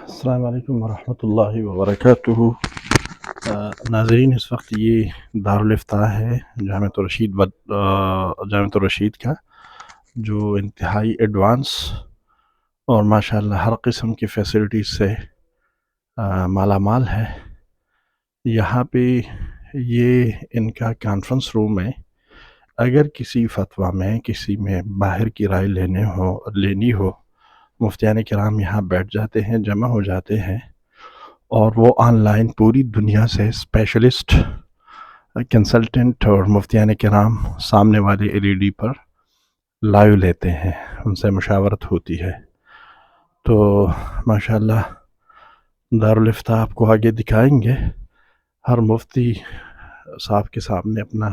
السلام علیکم ورحمۃ اللہ وبرکاتہ۔ ناظرین، اس وقت یہ دارالفتاح ہے جامعۃ الرشید کا، جو انتہائی ایڈوانس اور ماشاءاللہ ہر قسم کی فیسلٹیز سے مالا مال ہے۔ یہاں پہ یہ ان کا کانفرنس روم ہے۔ اگر کسی فتویٰ میں کسی میں باہر کی رائے لینی ہو، مفتیان کرام یہاں بیٹھ جاتے ہیں، جمع ہو جاتے ہیں، اور وہ آن لائن پوری دنیا سے اسپیشلسٹ کنسلٹنٹ اور مفتیان کرام سامنے والے LED پر لائیو لیتے ہیں، ان سے مشاورت ہوتی ہے۔ تو ماشاءاللہ دارالفتاح آپ کو آگے دکھائیں گے۔ ہر مفتی صاحب کے سامنے اپنا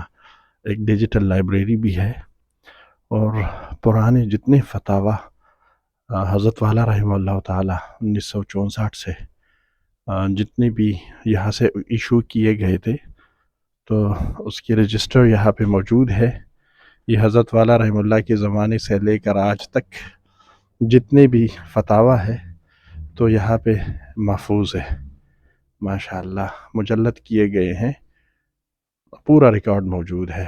ایک ڈیجیٹل لائبریری بھی ہے، اور پرانے جتنے فتاویٰ حضرت والا رحمہ اللہ تعالی 1964 سے جتنے بھی یہاں سے ایشو کیے گئے تھے، تو اس کی رجسٹر یہاں پہ موجود ہے۔ یہ حضرت والا رحمہ اللہ کے زمانے سے لے کر آج تک جتنے بھی فتاویٰ ہے تو یہاں پہ محفوظ ہے، ماشاءاللہ مجلد کیے گئے ہیں، پورا ریکارڈ موجود ہے۔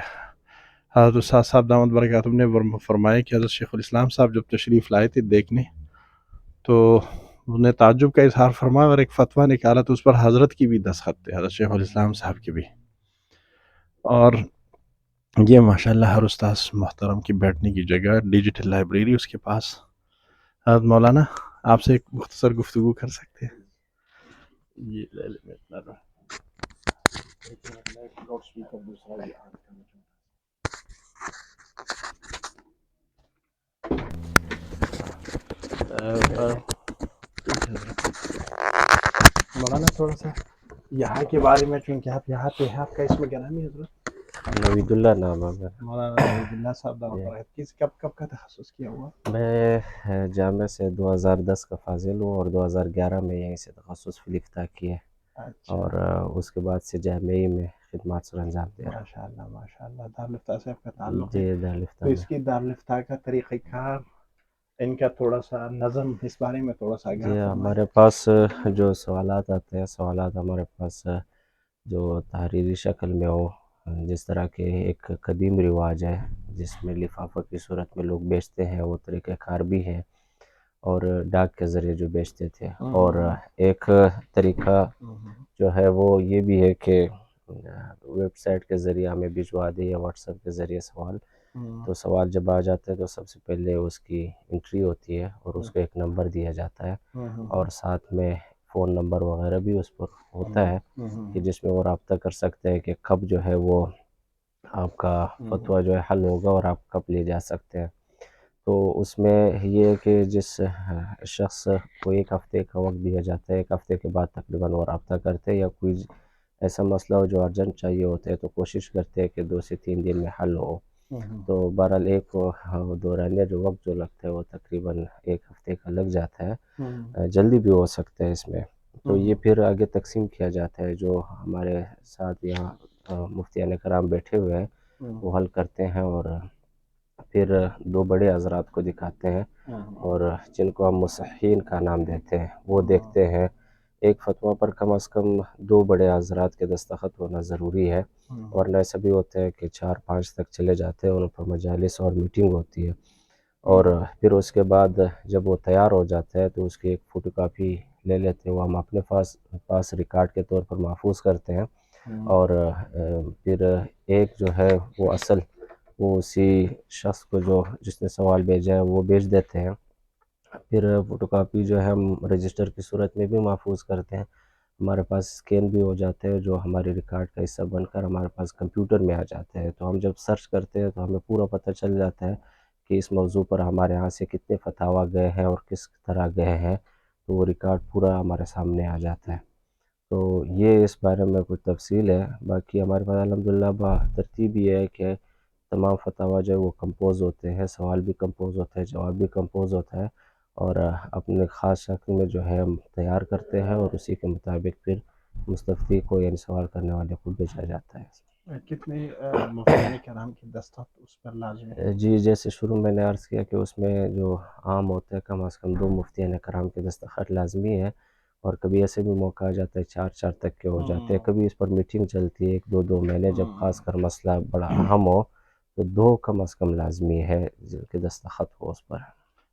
حضرت استاد صاحب دامت برکاتہم نے فرمایا کہ حضرت شیخ الاسلام صاحب جب تشریف لائے تھے دیکھنے، تو انہوں نے تعجب کا اظہار فرمایا اور ایک فتویٰ نکالا، تو اس پر حضرت کی بھی دستخط تھے، حضرت شیخ الاسلام صاحب کی بھی۔ اور یہ ماشاءاللہ ہر استاذ محترم کی بیٹھنے کی جگہ، ڈیجیٹل لائبریری اس کے پاس۔ حضرت مولانا آپ سے ایک مختصر گفتگو کر سکتے ہیں؟ یہ لے لے میں اتنا رہا۔ لاؤڈ اسپیکر دوسرا بھی آن کرنا مولانا تھوڑا سا یہاں کے بارے میں، چونکہ آپ یہاں پہ ہیں، آپ کا اسم گرامی حضرت؟ نوید اللہ نام ہے میرا۔ مولانا نوید اللہ صاحب دعوت پر کب کا تخصص کیا ہوا؟ میں جامعہ سے 2010 کا فاضل ہوں، اور 2011 میں یہیں سے تخصص فی الافتاء کیا ہے، اور اس کے بعد سے جامعہ میں خدمات سر انجام دے رہا ماشاءاللہ ماشاءاللہ۔ دارالفتاح سے آپ کا ہوں۔ تعلق ہے، جی تو دارالفتاح اس کی دارالفتاح کا طریقہ کار، ان کا تھوڑا سا نظم، اس بارے میں تھوڑا سا جی آگاہ فرمائیں۔ ہمارے پاس جو سوالات آتے ہیں، سوالات ہمارے پاس جو تحریری شکل میں ہو، جس طرح کے ایک قدیم رواج ہے جس میں لفافہ کی صورت میں لوگ بیچتے ہیں، وہ طریقہ کار بھی ہے، اور ڈاک کے ذریعے جو بیچتے تھے، اور ایک طریقہ جو ہے وہ یہ بھی ہے کہ ویب سائٹ کے ذریعے ہمیں بھجوا دے یا واٹس ایپ کے ذریعے سوال، تو سوال جب آ جاتا ہے تو سب سے پہلے اس کی انٹری ہوتی ہے، اور اس کو ایک نمبر دیا جاتا ہے، اور ساتھ میں فون نمبر وغیرہ بھی اس پر ہوتا ہے، کہ جس میں وہ رابطہ کر سکتے ہیں کہ کب جو ہے وہ آپ کا فتویٰ جو ہے حل ہوگا اور آپ کب لے جا سکتے ہیں۔ تو اس میں یہ ہے کہ جس شخص کو ایک ہفتے کا وقت دیا جاتا ہے، ایک ہفتے کے بعد تقریباً وہ رابطہ کرتے ہیں، یا کوئی ایسا مسئلہ ہو جو ارجنٹ چاہیے ہوتا ہے تو کوشش کرتے ہیں کہ 2 سے 3 دن میں حل ہو۔ تو بہرحال ایک دورانیہ جو وقت جو لگتا ہے وہ تقریباً 1 ہفتے کا لگ جاتا ہے، جلدی بھی ہو سکتا ہے اس میں۔ تو یہ پھر آگے تقسیم کیا جاتا ہے، جو ہمارے ساتھ یہاں مفتیان کرام بیٹھے ہوئے ہیں وہ حل کرتے ہیں، اور پھر 2 بڑے حضرات کو دکھاتے ہیں، اور جن کو ہم مصححین کا نام دیتے ہیں، وہ دیکھتے ہیں۔ ایک فتویٰ پر کم از کم 2 بڑے حضرات کے دستخط ہونا ضروری ہے، ورنہ ایسا بھی ہوتا ہے کہ 4-5 تک چلے جاتے ہیں، ان پر مجالس اور میٹنگ ہوتی ہے، اور پھر اس کے بعد جب وہ تیار ہو جاتا ہے تو اس کی ایک فوٹو کاپی لے لیتے ہیں، وہ ہم اپنے پاس ریکارڈ کے طور پر محفوظ کرتے ہیں، اور پھر ایک جو ہے وہ اصل وہ اسی شخص کو جس نے سوال بھیجا ہے وہ بھیج دیتے ہیں۔ پھر فوٹو کاپی جو ہے ہم رجسٹر کی صورت میں بھی محفوظ کرتے ہیں، ہمارے پاس اسکین بھی ہو جاتے ہیں، جو ہماری ریکارڈ کا حصہ بن کر ہمارے پاس کمپیوٹر میں آ جاتے ہیں، تو ہم جب سرچ کرتے ہیں تو ہمیں پورا پتہ چل جاتا ہے کہ اس موضوع پر ہمارے ہاں سے کتنے فتاویٰ گئے ہیں اور کس طرح گئے ہیں، تو وہ ریکارڈ پورا ہمارے سامنے آ جاتا ہے۔ تو یہ اس بارے میں کچھ تفصیل ہے۔ باقی ہمارے پاس الحمدللہ ترتیب یہ ہے کہ تمام فتاویٰ جو ہے وہ کمپوز ہوتے ہیں، سوال بھی کمپوز ہوتا ہے، جواب بھی کمپوز ہوتا ہے، اور اپنے خاص شکل میں جو ہے ہم تیار کرتے ہیں، اور اسی کے مطابق پھر مستفتی کو یعنی سوال کرنے والے کو بھیجا جاتا ہے۔ کتنے مفتیان کرام کی دستخط اس پر لازمی ہے؟ جی جیسے شروع میں نے عرض کیا کہ اس میں جو عام ہوتا ہے کم از کم 2 مفتیان کرام کے دستخط لازمی ہے، اور کبھی ایسے بھی موقع آ جاتا ہے 4 تک کے ہو جاتے ہیں. کبھی اس پر میٹنگ چلتی ہے 1-2 مہینے، جب خاص کر مسئلہ بڑا اہم ہو تو 2 کم از کم لازمی ہے جن کے دستخط ہو اس پر.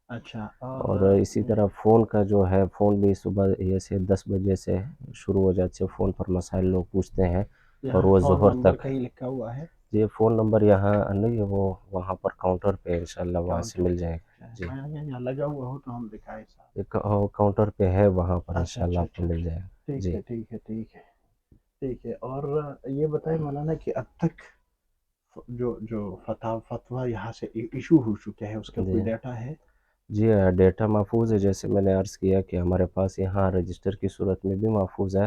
اچھا. اور اسی طرح فون کا جو ہے، فون بھی صبح ایسے 10 بجے سے شروع ہو جاتے ہیں، فون پر مسائل لوگ پوچھتے ہیں اور وہ فون ظہر نمبر تک. کہیں لکھا ہوا ہے؟ یہ فون نمبر یہاں نہیں ہے، وہ وہاں پر کاؤنٹر پہ انشاءاللہ وہاں سے مل جائے گا. جی، میں یہاں لگا ہوا ہو تو ہم دکھائے صاحب. ایک کاؤنٹر پہ ہے، وہاں پر اچھا انشاءاللہ اچھا آپ کو اچھا مل اچھا. جائے گا. ٹھیک جی ہے ٹھیک ہے ٹھیک ہے ٹھیک ہے. اور یہ بتائیں مولانا کہ اب تک جو فتویٰ یہاں سے ایشو ہو چکے ہیں اس کا جی کوئی ڈیٹا ہے؟ جی ڈیٹا محفوظ ہے، جیسے میں نے عرض کیا کہ ہمارے پاس یہاں رجسٹر کی صورت میں بھی محفوظ ہے،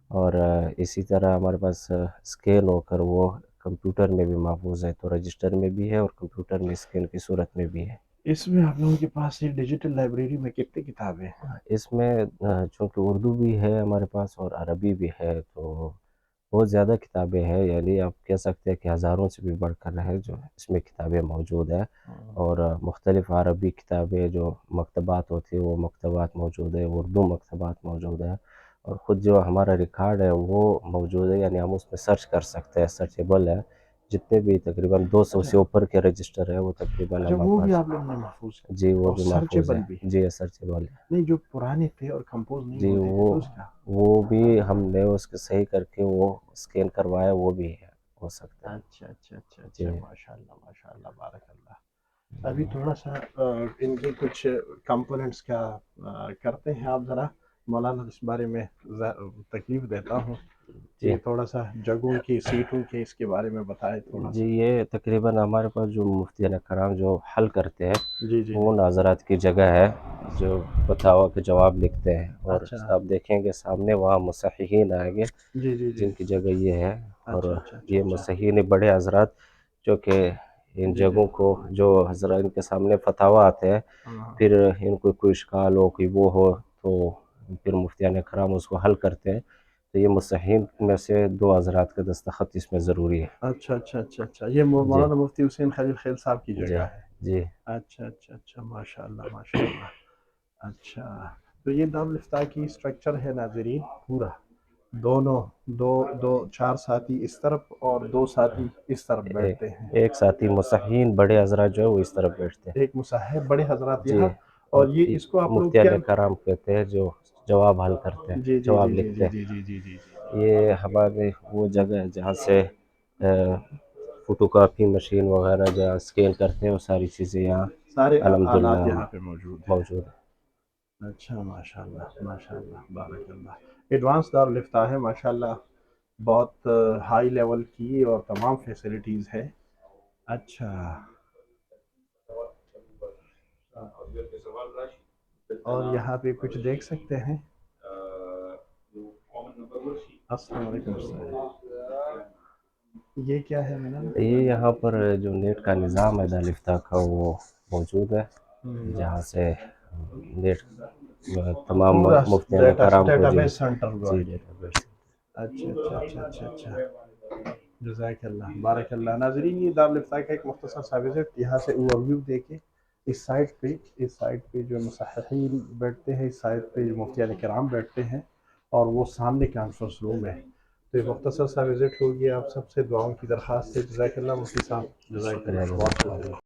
اور اسی طرح ہمارے پاس اسکین ہو کر وہ کمپیوٹر میں بھی محفوظ ہے. تو رجسٹر میں بھی ہے اور کمپیوٹر میں اسکین کی صورت میں بھی ہے. اس میں آپ لوگوں کے پاس یہ ڈیجیٹل لائبریری میں کتنی کتابیں ہیں؟ اس میں چونکہ اردو بھی ہے ہمارے پاس اور عربی بھی ہے، تو بہت زیادہ کتابیں ہیں، یعنی آپ کہہ سکتے ہیں کہ ہزاروں سے بھی بڑھ کر ہے جو اس میں کتابیں موجود ہیں. اور مختلف عربی کتابیں جو مکتبات ہوتی ہیں وہ مکتبات موجود ہے، اردو مکتبات موجود ہے، اور خود جو ہمارا ریکارڈ ہے وہ موجود ہے، یعنی ہم اس میں سرچ کر سکتے ہیں، سرچیبل ہے. جتنے بھی تقریباً 200 سے اوپر کے رجسٹر ہے وہ تقریباً اچھا ہمارے وہ بھی پاس. آپ لوگوں نے محفوظ ہے جی وہ اور بھی محفوظ ہے. سرچیبل بھی؟ جی سرچیبل ہے. نہیں جو پرانے تھے اور کمپوز نہیں جی ہوتے تھے تو اس کا؟ وہ بھی ہم نے اس کے صحیح کر کے وہ اسکین کروایا، وہ بھی ہے، ہو سکتا ہے. اچھا اچھا اچھا جی اچھا. ماشاء اللہ بارک اللہ. ابھی تھوڑا سا ان کے کچھ کمپوننٹس کا کرتے ہیں آپ ذرا مولانا، اس بارے میں تکلیف دیتا ہوں جی کہ تھوڑا سا جگہوں کی سیٹوں کے اس کے بارے میں بتائے تھوڑا جی سا. یہ تقریباً ہمارے پاس جو مفتیان کرام جو حل کرتے ہیں جی جی جی. وہ حضرات کی جگہ ہے جو فتاویٰ کے جواب لکھتے ہیں، اور اچھا. آپ دیکھیں گے سامنے وہاں مصححین آئیں گے جی جی جی. جن کی جگہ یہ ہے. اور اچھا اچھا اچھا یہ اچھا. مصححین بڑے حضرات جو کہ ان جی جی. جگہوں کو، جو حضرات ان کے سامنے فتاویٰ آتے ہیں، ہاں. پھر ان کو کوئی اشکال ہو، کوئی وہ ہو، تو پھر مفتیان کرام اس کو حل کرتے ہیں. تو یہ مصححین میں سے 2 حضرات کا دستخط اس میں ضروری ہے. اچھا اچھا اچھا اچھا. یہ جی مولانا مفتی حسین خلیل خیل صاحب کی جی جگہ ہے؟ جی اچھا اچھا اچھا. ماشاء اللہ ماشاء اللہ. اچھا تو یہ دارالفتاء کی اسٹرکچر ہے ناظرین، پورا دونوں دو 4 ساتھی اس طرف اور 2 ساتھی اس طرف بیٹھتے ہیں. ایک ساتھی مصححین بڑے حضرات جو ہے وہ اس طرف بیٹھتے ہیں. ایک مصحف بڑے حضرات جی یہاں، اور یہ اس کو آپ لوگ کیا؟ مفتیان کرام کہتے ہیں جو جواب حل کرتے ہیں، جی جی جواب جی جی لکھتے جی ہیں. جی جی جی جی. یہ ہمارے وہ جگہ ہے جہاں سے فوٹو کاپی مشین وغیرہ جہاں اسکین کرتے ہیں، وہ ساری چیزیں یہاں سارے آلات الحمدللہ یہاں پہ موجود ہیں. موجود ہیں. اچھا ماشاء اللہ بارک اللہ. ایڈوانس دارالفتاء ہے ماشاء اللہ، بہت ہائی لیول کی اور تمام فیسلٹیز ہے. اچھا. اور یہاں پہ کچھ دیکھ سکتے ہیں. السلام علیکم السلام. یہ کیا ہے میڈم؟ یہ یہاں پر جو نیٹ کا نظام ہے دارالفتاء کا وہ موجود ہے، جہاں سے نیٹ تمام پورا مفتیان کرام کو. ڈیٹا جی بیس سینٹر ہوا جی یہ. Data base. اچھا اچھا اچھا اچھا اچھا. جزاک اللہ بارک اللہ. ناظرین یہ دارالفتاء کا ایک مختصر سا وزٹ، یہاں سے اوور ویو دیکھیں. اس سائڈ پہ جو مصححین بیٹھتے ہیں، اس سائڈ پہ جو مفتیان کرام بیٹھتے ہیں، اور وہ سامنے کانفرنس روم ہے. تو یہ مختصر سا وزٹ ہوگی. آپ سب سے دعاؤں کی درخواست ہے. جزاک اللہ مفتی صاحب، جزاک شکریہ اللہ. جزاک اللہ.